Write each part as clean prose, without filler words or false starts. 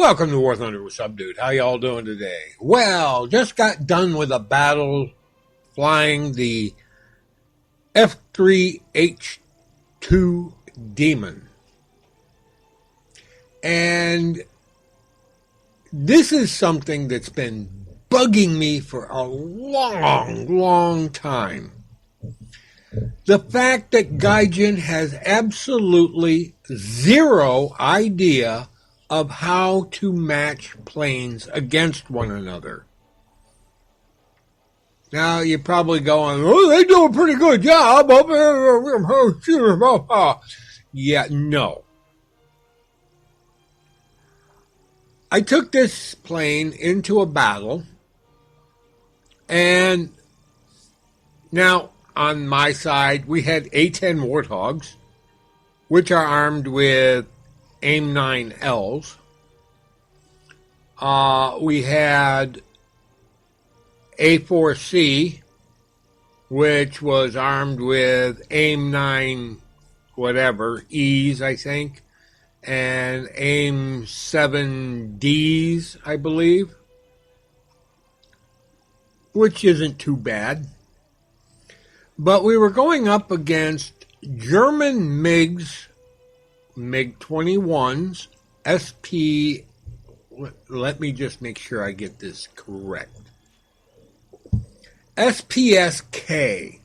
Welcome to War Thunder with Subdude. How y'all doing today? Well, just got done with a battle flying the F3H2 Demon. And this is something that's been bugging me for a long time. The fact that Gaijin has absolutely zero idea of how to match planes against one another. Now, you're probably going, oh, they do a pretty good job. Yeah, no. I took this plane into a battle, and now on my side, we had A-10 Warthogs, which are armed with AIM-9Ls. We had A4C, which was armed with AIM-9 whatever, E's, I think, and AIM-7Ds, I believe, which isn't too bad. But we were going up against German MiGs, MiG-21s, SP, let me just make sure I get this correct, SPSK.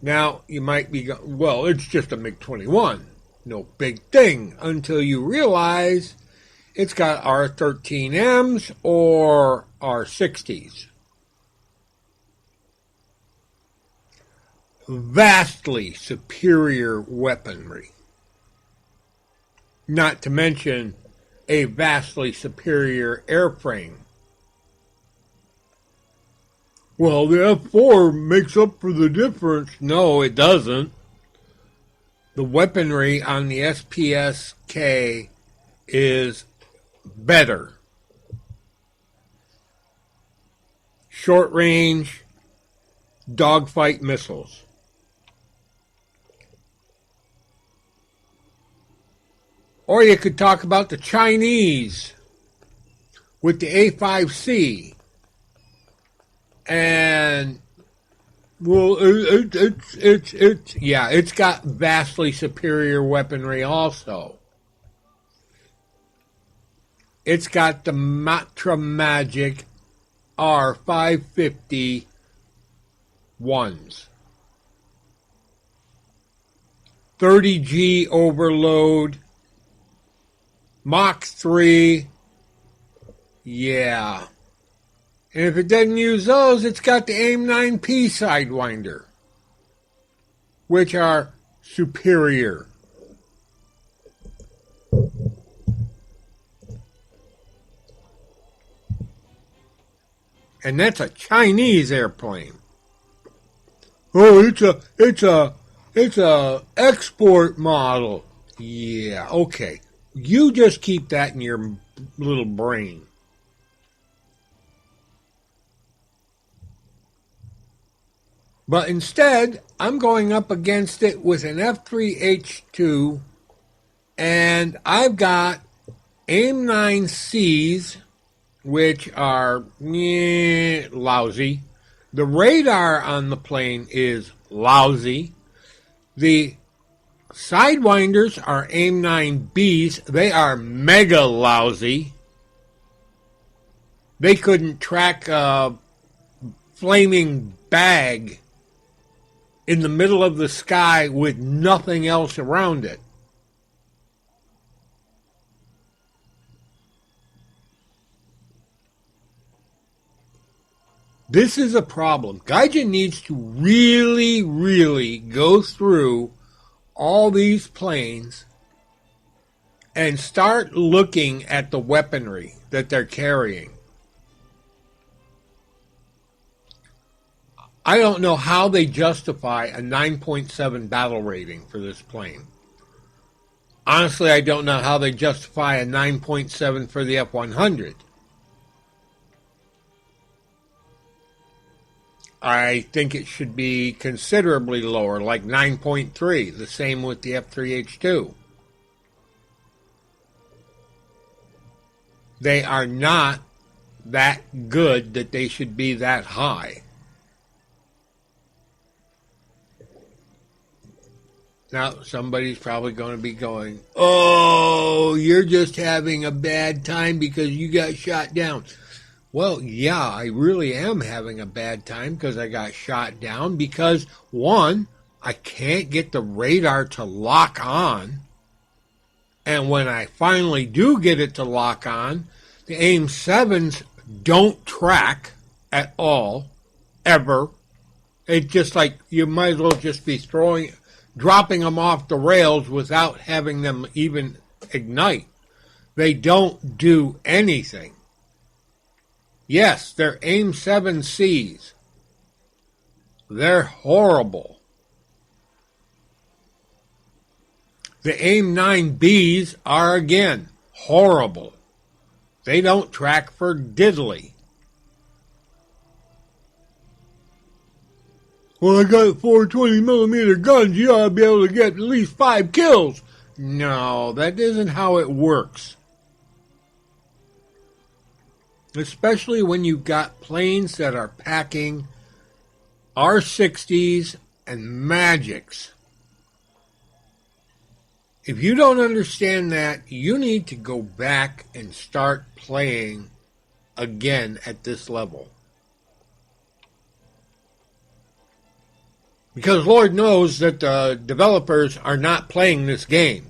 Now, you might be going, well, it's just a MiG-21. No big thing until you realize it's got R-13Ms or R-60s. Vastly superior weaponry. Not to mention a vastly superior airframe. Well, the F4 makes up for the difference. No, it doesn't. The weaponry on the SPSK is better. Short range dogfight missiles. Or you could talk about the Chinese with the A5C. And, well, it's got vastly superior weaponry also. It's got the Matra Magic R550 ones. 30G overload. Mach 3, yeah. And if it doesn't use those, it's got the AIM-9P Sidewinder, which are superior. And that's a Chinese airplane. Oh, it's a export model. Yeah, okay. You just keep that in your little brain. But instead, I'm going up against it with an F3H2, and I've got AIM-9Cs, which are lousy. The radar on the plane is lousy. The Sidewinders are AIM-9Bs. They are mega lousy. They couldn't track a flaming bag in the middle of the sky with nothing else around it. This is a problem. Gaijin needs to really go through all these planes and start looking at the weaponry that they're carrying. I don't know how they justify a 9.7 battle rating for this plane. Honestly, I don't know how they justify a 9.7 for the F-100. I think it should be considerably lower, like 9.3, the same with the F3H2. they are not that good that they should be that high. Now, somebody's probably going to be going, oh, you're just having a bad time because you got shot down. Well, yeah, I really am having a bad time because I got shot down because, one, I can't get the radar to lock on. And when I finally do get it to lock on, the AIM-7s don't track at all, ever. It's just like you might as well just be dropping them off the rails without having them even ignite. They don't do anything. Yes, they're AIM-7Cs. They're horrible. The AIM-9Bs are, again, horrible. They don't track for diddly. Well, I got 420mm guns. You ought to be able to get at least 5 kills. No, that isn't how it works. Especially when you've got planes that are packing R-60s and Magics. If you don't understand that, you need to go back and start playing again at this level. Because Lord knows that the developers are not playing this game.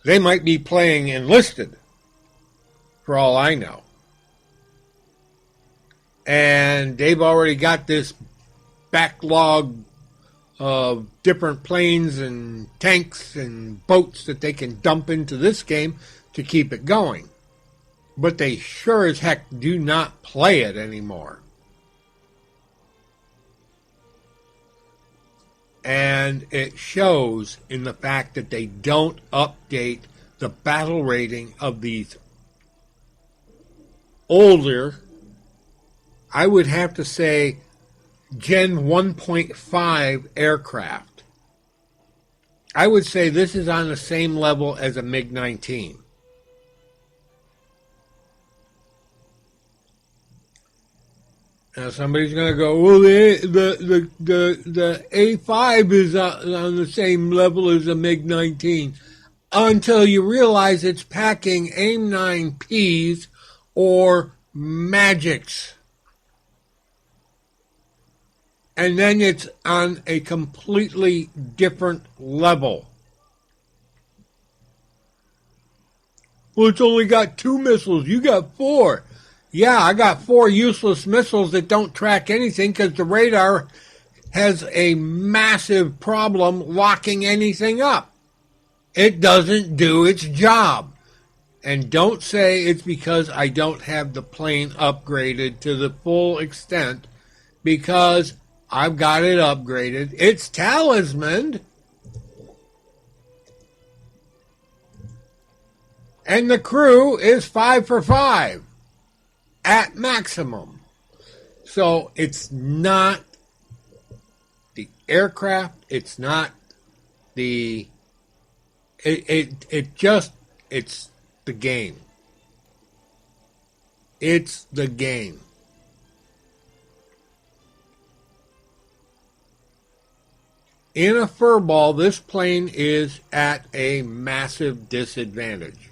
They might be playing Enlisted, for all I know. And they've already got this backlog of different planes and tanks and boats that they can dump into this game to keep it going. But they sure as heck do not play it anymore. And it shows in the fact that they don't update the battle rating of these older, I would have to say, Gen 1.5 aircraft. I would say this is on the same level as a MiG-19. Now somebody's going to go, well, the A5 is on the same level as a MiG-19. Until you realize it's packing AIM-9Ps or Magics. And then it's on a completely different level. Well, it's only got 2 missiles. You got 4. Yeah, I got 4 useless missiles that don't track anything because the radar has a massive problem locking anything up. It doesn't do its job. And don't say it's because I don't have the plane upgraded to the full extent, because I've got it upgraded. It's talismaned. And the crew is 5 for 5 at maximum. So it's not the aircraft. It's not the... It's the game. It's the game. In a furball, this plane is at a massive disadvantage.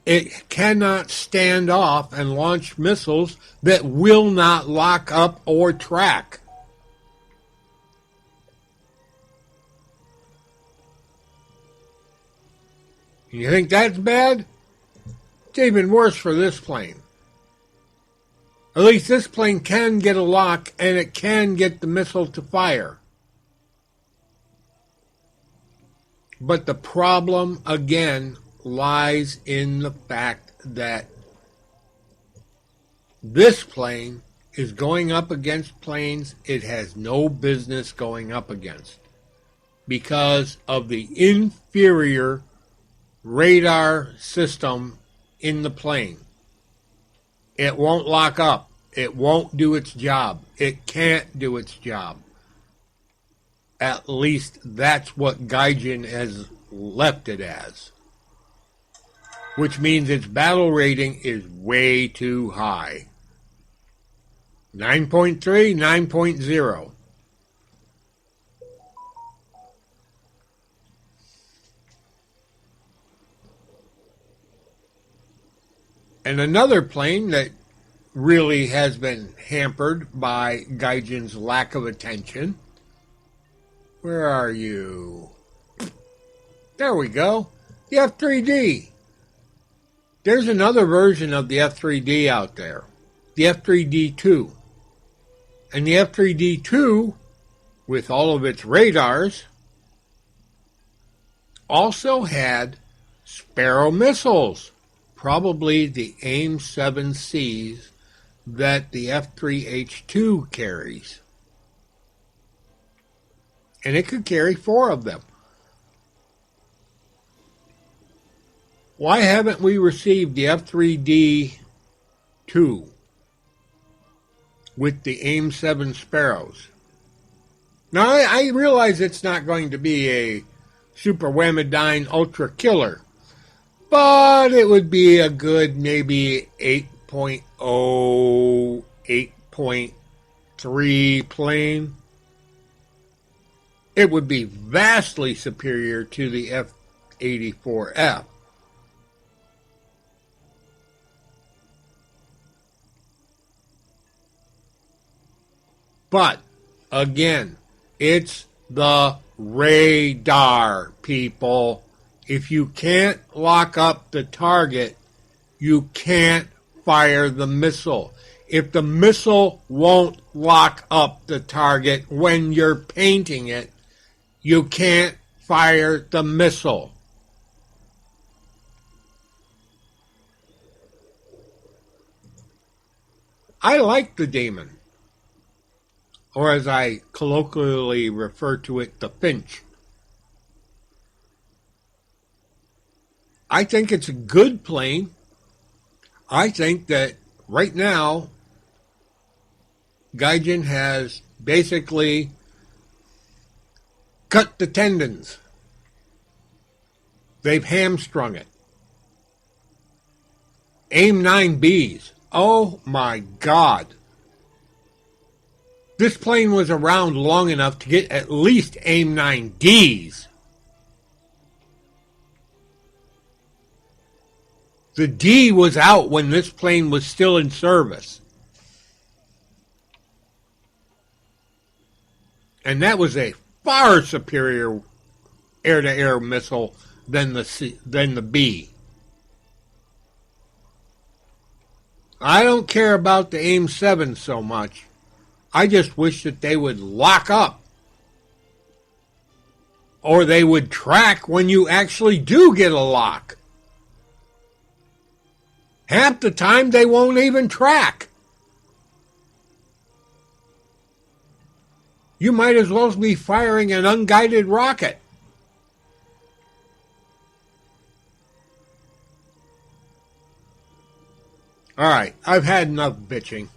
It cannot stand off and launch missiles that will not lock up or track. You think that's bad? It's even worse for this plane. At least this plane can get a lock and it can get the missile to fire. But the problem, again, lies in the fact that this plane is going up against planes it has no business going up against because of the inferior radar system in the plane. It won't lock up. It won't do its job. It can't do its job. At least that's what Gaijin has left it as. which means its battle rating is way too high. 9.3, 9.0. And another plane that really has been hampered by Gaijin's lack of attention. Where are you? There we go. The F3D. There's another version of the F3D out there. The F3D2. And the F3D2, with all of its radars, also had Sparrow missiles. Probably the AIM-7Cs that the F3H2 carries. And it could carry 4 of them. Why haven't we received the F3D2 with the AIM-7 Sparrows? Now, I realize it's not going to be a Super Whammadine Ultra Killer, but it would be a good maybe 8.0, 8.3 plane. It would be vastly superior to the F-84F. But, again, it's the radar, people. If you can't lock up the target, you can't fire the missile. If the missile won't lock up the target when you're painting it, you can't fire the missile. I like the Demon, or as I colloquially refer to it, the Finch. I think it's a good plane. I think that right now, Gaijin has basically cut the tendons. They've hamstrung it. AIM-9Bs. Oh my God. This plane was around long enough to get at least AIM-9Ds. The D was out when this plane was still in service. And that was a far superior air-to-air missile than the B. I don't care about the AIM-7 so much. I just wish that they would lock up. Or they would track when you actually do get a lock. Half the time they won't even track. You might as well be firing an unguided rocket. Alright, I've had enough bitching.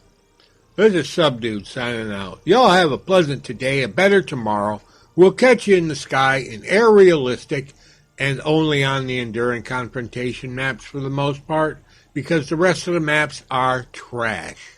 This is Subdude signing out. Y'all have a pleasant today, a better tomorrow. We'll catch you in the sky in air realistic and only on the Enduring Confrontation maps for the most part, because the rest of the maps are trash.